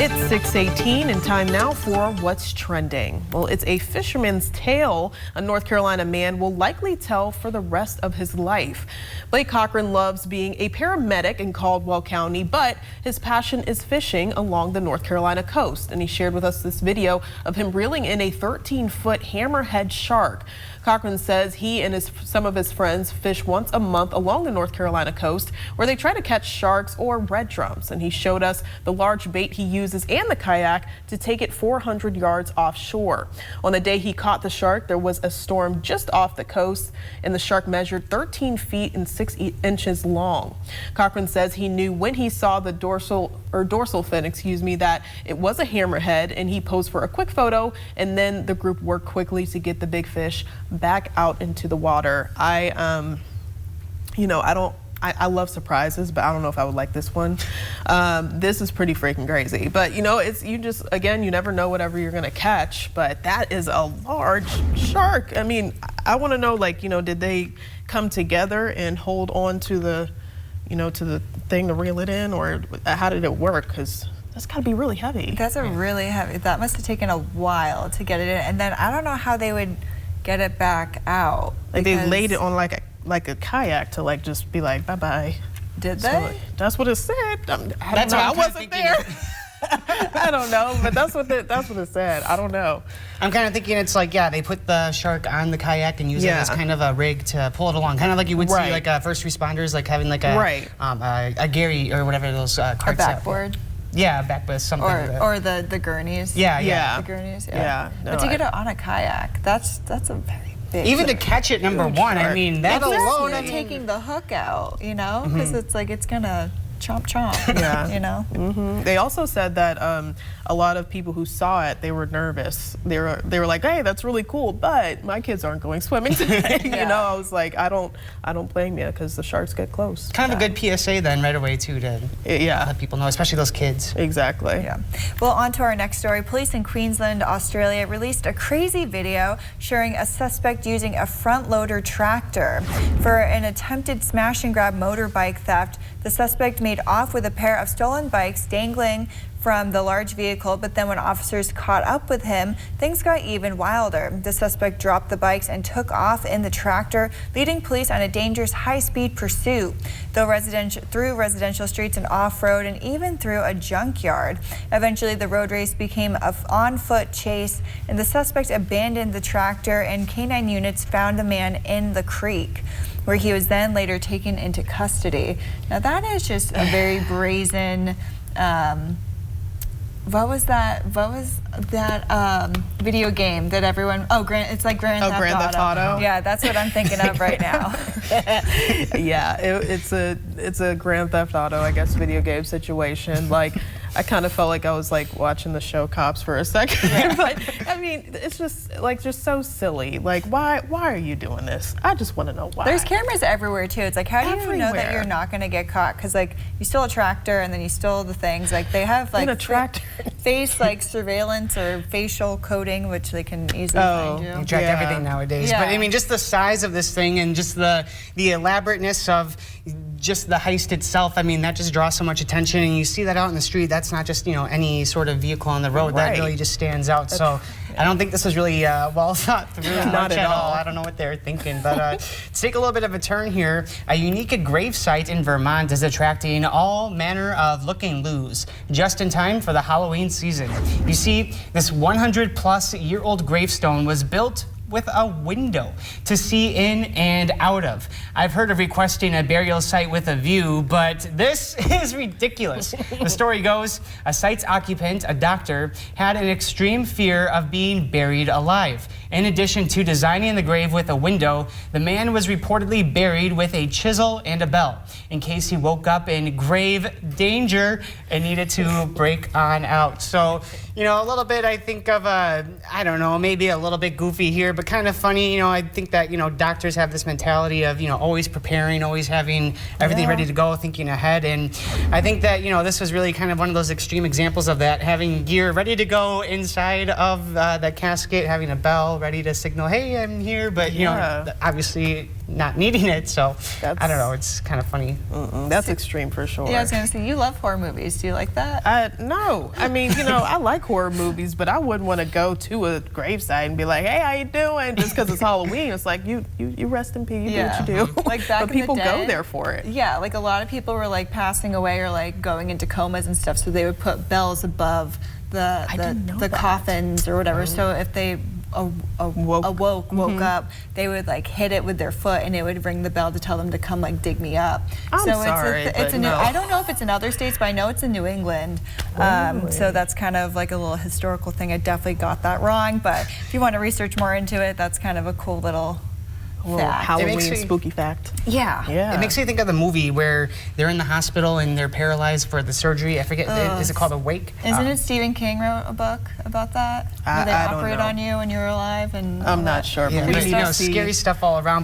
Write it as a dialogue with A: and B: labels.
A: It's 6:18 and time now for What's Trending. Well, it's a fisherman's tale a North Carolina man will likely tell for the rest of his life. Blake Cochran loves being a paramedic in Caldwell County, but his passion is fishing along the North Carolina coast. And he shared with us this video of him reeling in a 13-foot hammerhead shark. Cochran says he and some of his friends fish once a month along the North Carolina coast where they try to catch sharks or red drums. And he showed us the large bait he uses and the kayak to take it 400 yards offshore. On the day he caught the shark, there was a storm just off the coast and the shark measured 13 feet and 6 inches long. Cochran says he knew when he saw the dorsal fin, that it was a hammerhead, and he posed for a quick photo, and then the group worked quickly to get the big fish back out into the water. I love surprises, but I don't know if I would like this one. This is pretty freaking crazy. But you never know whatever you're gonna catch, but that is a large shark. I mean, I wanna know, did they come together and hold on to the, to the thing to reel it in, or how did it work? Because that's gotta be really heavy.
B: That's really heavy. That must have taken a while to get it in, and then I don't know how they would get it back out.
A: Like they laid it on like a kayak to just be like, bye-bye.
B: Did they?
A: That's what it said. I wasn't there. I don't know, but that's what it said. I don't know.
C: I'm kind of thinking it's they put the shark on the kayak and use it as kind of a rig to pull it along, kind of like you would see first responders having a Gary or whatever those carts.
B: A backboard.
C: Yeah, backboard, something.
B: Or the gurneys.
C: Yeah.
B: The gurneys.
A: Yeah. No,
B: but to get it on a kayak, that's a very big.
C: Even to catch it, number one. I mean, that alone.
B: Taking the hook out, because it's gonna chomp chomp.
A: Yeah. They also said that a lot of people who saw it, they were nervous. They were like, hey, that's really cool, but my kids aren't going swimming today. I was like, I don't blame you, because the sharks get close.
C: Kind of a good PSA then right away too to let people know, especially those kids.
A: Exactly.
B: Yeah. Well, on to our next story. Police in Queensland, Australia released a crazy video showing a suspect using a front loader tractor for an attempted smash and grab motorbike theft. The suspect made off with a pair of stolen bikes dangling from the large vehicle, but then when officers caught up with him, things got even wilder. The suspect dropped the bikes and took off in the tractor, leading police on a dangerous high-speed pursuit through residential streets and off-road, and even through a junkyard. Eventually, the road race became an on-foot chase, and the suspect abandoned the tractor, and K9 units found the man in the creek, where he was then later taken into custody. Now that is just a very brazen, what was that video game that everyone, it's like Grand Theft Auto. Yeah, that's what I'm thinking of right now.
A: Yeah, it's a Grand Theft Auto, I guess, video game situation. I kind of felt like I was watching the show Cops for a second. But I mean, it's just so silly. Why are you doing this? I just want to know why.
B: There's cameras everywhere too. It's how do you know that you're not going to get caught? Because you stole a tractor and then you stole the things. They have face surveillance or facial coding, which they can easily find you.
C: You track everything nowadays.
B: Yeah.
C: But I mean, just the size of this thing and just the elaborateness of just the heist itself, I mean, that just draws so much attention, and you see that out in the street. That's not just, any sort of vehicle on the road. That really just stands out. So I don't think this was really well thought through.
A: Not at all.
C: I don't know what they were thinking. But to take a little bit of a turn here, a unique gravesite in Vermont is attracting all manner of look-and-loos just in time for the Halloween season. You see, this 100-plus-year-old gravestone was built with a window to see in and out of. I've heard of requesting a burial site with a view, but this is ridiculous. The story goes, a site's occupant, a doctor, had an extreme fear of being buried alive. In addition to designing the grave with a window, the man was reportedly buried with a chisel and a bell in case he woke up in grave danger and needed to break on out. So, a little bit, I think of I don't know, maybe a little bit goofy here, but kind of funny. I think that, doctors have this mentality of, always preparing, always having everything ready to go, thinking ahead. And I think that, this was really kind of one of those extreme examples of that, having gear ready to go inside of that casket, having a bell ready to signal, hey, I'm here. But, obviously not needing it. So
A: That's-
C: I don't know. It's kind of funny.
A: That's extreme for sure.
B: Yeah, I was gonna say, you love horror movies. Do you like that?
A: No, I mean, I like horror movies, but I wouldn't want to go to a gravesite and be like, "Hey, how you doing?" Just because it's Halloween. It's like you rest in peace. You do what you do.
B: Like back
A: but
B: in the
A: people go
B: day-
A: there for it.
B: Yeah, like a lot of people were like passing away or like going into comas and stuff, so they would put bells above
A: didn't know
B: the
A: that.
B: coffins or whatever. So if they woke up, they would like hit it with their foot, and it would ring the bell to tell them to come like dig me up.
A: I'm
B: so
A: sorry,
B: it's
A: but
B: a new.
A: no.
B: I don't know if it's in other states, but I know it's in New England. So that's kind of like a little historical thing. I definitely got that wrong, but if you want to research more into it, that's kind of a cool little fact.
A: Halloween
C: makes me-
A: spooky fact.
B: Yeah.
A: Yeah.
C: It makes me think of the movie where they're in the hospital and they're paralyzed for the surgery. I forget. Is it called Awake?
B: Isn't it Stephen King wrote a book about that? Where they
A: I don't
B: operate
A: know.
B: on you when you're alive and all
A: I'm not
B: that?
A: sure.
C: Yeah,
A: but we
C: but,
A: need
C: you know,
A: to see-
C: scary stuff all around.